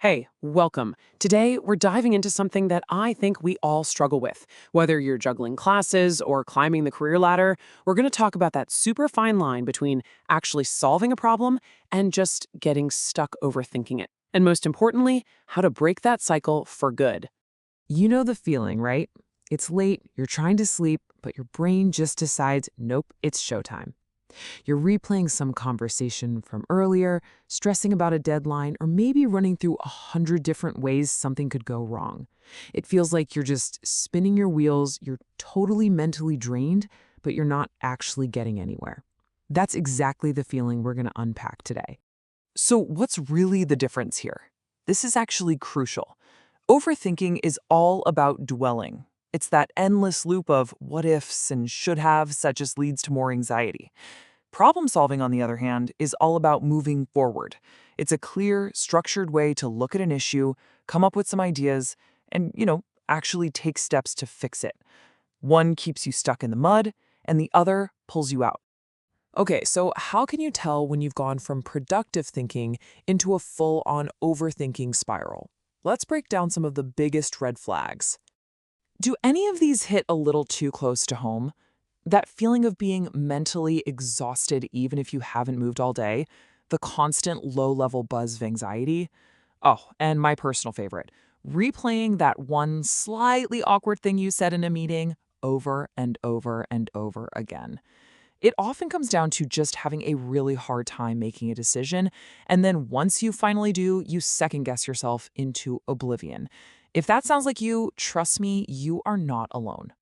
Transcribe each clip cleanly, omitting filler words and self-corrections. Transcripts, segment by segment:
Hey, welcome. Today, we're diving into something that I think we all struggle with. Whether you're juggling classes or climbing the career ladder, we're going to talk about that super fine line between actually solving a problem and just getting stuck overthinking it. And most importantly, how to break that cycle for good. You know the feeling, right? It's late, you're trying to sleep, but your brain just decides, nope, it's showtime. You're replaying some conversation from earlier, stressing about a deadline, or maybe running through 100 different ways something could go wrong. It feels like you're just spinning your wheels, you're totally mentally drained, but you're not actually getting anywhere. That's exactly the feeling we're going to unpack today. So, what's really the difference here? This is actually crucial. Overthinking is all about dwelling. It's that endless loop of what ifs and should haves that just leads to more anxiety. Problem solving, on the other hand, is all about moving forward. It's a clear, structured way to look at an issue, come up with some ideas, and, actually take steps to fix it. One keeps you stuck in the mud, and the other pulls you out. Okay, so how can you tell when you've gone from productive thinking into a full-on overthinking spiral? Let's break down some of the biggest red flags. Do any of these hit a little too close to home? That feeling of being mentally exhausted even if you haven't moved all day, the constant low-level buzz of anxiety. Oh, and my personal favorite, replaying that one slightly awkward thing you said in a meeting over and over and over again. It often comes down to just having a really hard time making a decision, and then once you finally do, you second-guess yourself into oblivion. If that sounds like you, trust me, you are not alone.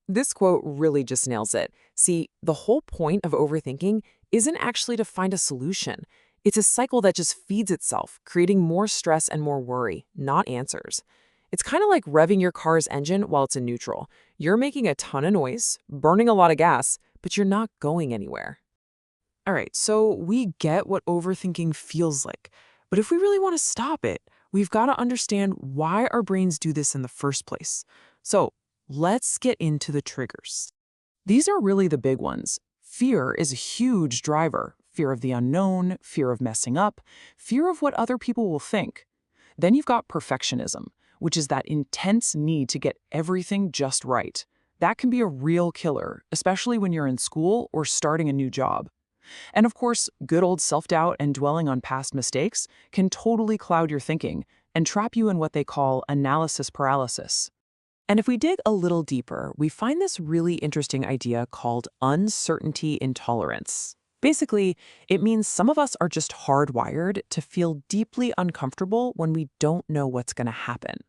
This quote really just nails it. See, the whole point of overthinking isn't actually to find a solution. It's a cycle that just feeds itself, creating more stress and more worry, not answers. It's kind of like revving your car's engine while it's in neutral. You're making a ton of noise, burning a lot of gas, but you're not going anywhere. All right, so we get what overthinking feels like. But if we really want to stop it, we've got to understand why our brains do this in the first place. So let's get into the triggers. These are really the big ones. Fear is a huge driver. Fear of the unknown, fear of messing up, fear of what other people will think. Then you've got perfectionism, which is that intense need to get everything just right. That can be a real killer, especially when you're in school or starting a new job. And of course, good old self-doubt and dwelling on past mistakes can totally cloud your thinking and trap you in what they call analysis paralysis. And if we dig a little deeper, we find this really interesting idea called uncertainty intolerance. Basically, it means some of us are just hardwired to feel deeply uncomfortable when we don't know what's going to happen.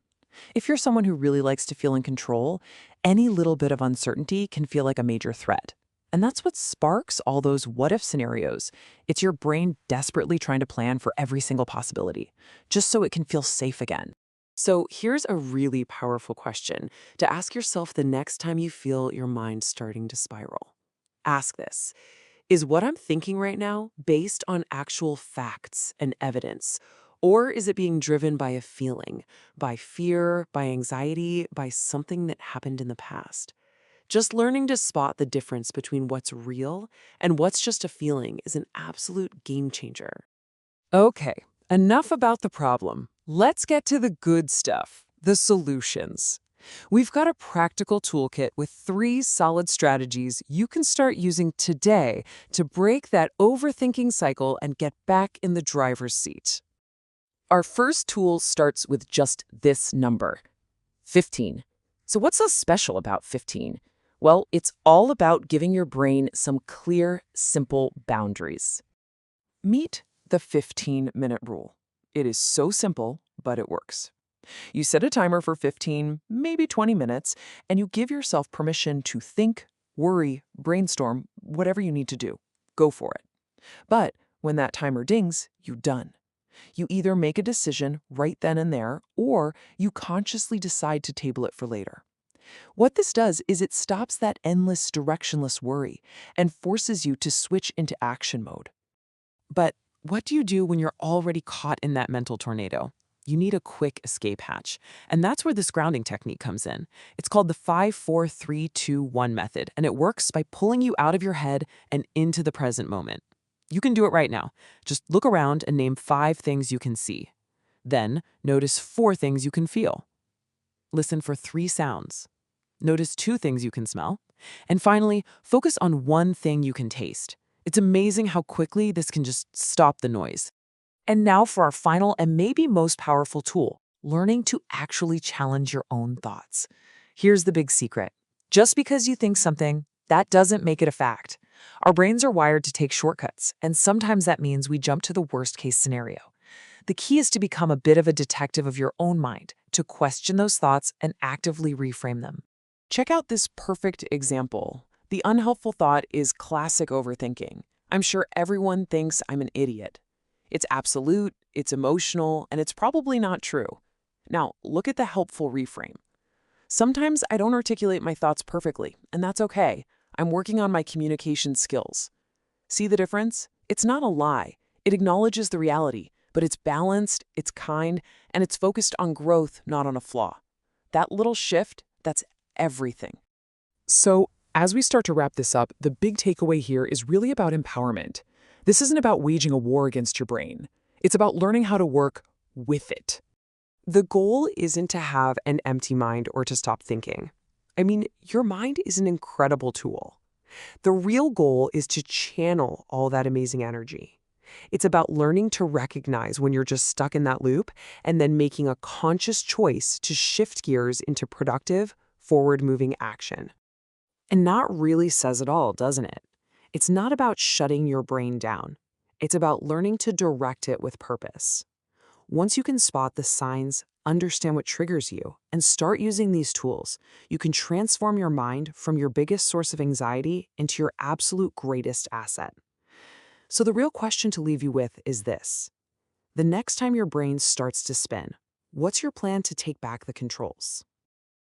If you're someone who really likes to feel in control, any little bit of uncertainty can feel like a major threat. And that's what sparks all those what-if scenarios. It's your brain desperately trying to plan for every single possibility, just so it can feel safe again. So here's a really powerful question to ask yourself the next time you feel your mind starting to spiral. Ask this: is what I'm thinking right now based on actual facts and evidence? Or is it being driven by a feeling, by fear, by anxiety, by something that happened in the past? Just learning to spot the difference between what's real and what's just a feeling is an absolute game changer. Okay, enough about the problem. Let's get to the good stuff, the solutions. We've got a practical toolkit with 3 solid strategies you can start using today to break that overthinking cycle and get back in the driver's seat. Our first tool starts with just this number, 15. So what's so special about 15? Well, it's all about giving your brain some clear, simple boundaries. Meet the 15-minute rule. It is so simple, but it works. You set a timer for 15, maybe 20 minutes, and you give yourself permission to think, worry, brainstorm, whatever you need to do. Go for it. But when that timer dings, you're done. You either make a decision right then and there, or you consciously decide to table it for later. What this does is it stops that endless, directionless worry and forces you to switch into action mode. But what do you do when you're already caught in that mental tornado? You need a quick escape hatch. And that's where this grounding technique comes in. It's called the 5-4-3-2-1 method, and it works by pulling you out of your head and into the present moment. You can do it right now. Just look around and name 5 things you can see. Then, notice 4 things you can feel. Listen for 3 sounds. Notice 2 things you can smell. And finally, focus on 1 thing you can taste. It's amazing how quickly this can just stop the noise. And now for our final and maybe most powerful tool, learning to actually challenge your own thoughts. Here's the big secret. Just because you think something, that doesn't make it a fact. Our brains are wired to take shortcuts, and sometimes that means we jump to the worst-case scenario. The key is to become a bit of a detective of your own mind, to question those thoughts and actively reframe them. Check out this perfect example. The unhelpful thought is classic overthinking. I'm sure everyone thinks I'm an idiot. It's absolute, it's emotional, and it's probably not true. Now, look at the helpful reframe. Sometimes I don't articulate my thoughts perfectly, and that's okay. I'm working on my communication skills. See the difference? It's not a lie. It acknowledges the reality, but it's balanced, it's kind, and it's focused on growth, not on a flaw. That little shift, that's everything. So, as we start to wrap this up, the big takeaway here is really about empowerment. This isn't about waging a war against your brain. It's about learning how to work with it. The goal isn't to have an empty mind or to stop thinking. I mean, your mind is an incredible tool. The real goal is to channel all that amazing energy. It's about learning to recognize when you're just stuck in that loop and then making a conscious choice to shift gears into productive, forward-moving action. And that really says it all, doesn't it? It's not about shutting your brain down. It's about learning to direct it with purpose. Once you can spot the signs, understand what triggers you, and start using these tools, you can transform your mind from your biggest source of anxiety into your absolute greatest asset. So the real question to leave you with is this. The next time your brain starts to spin, what's your plan to take back the controls?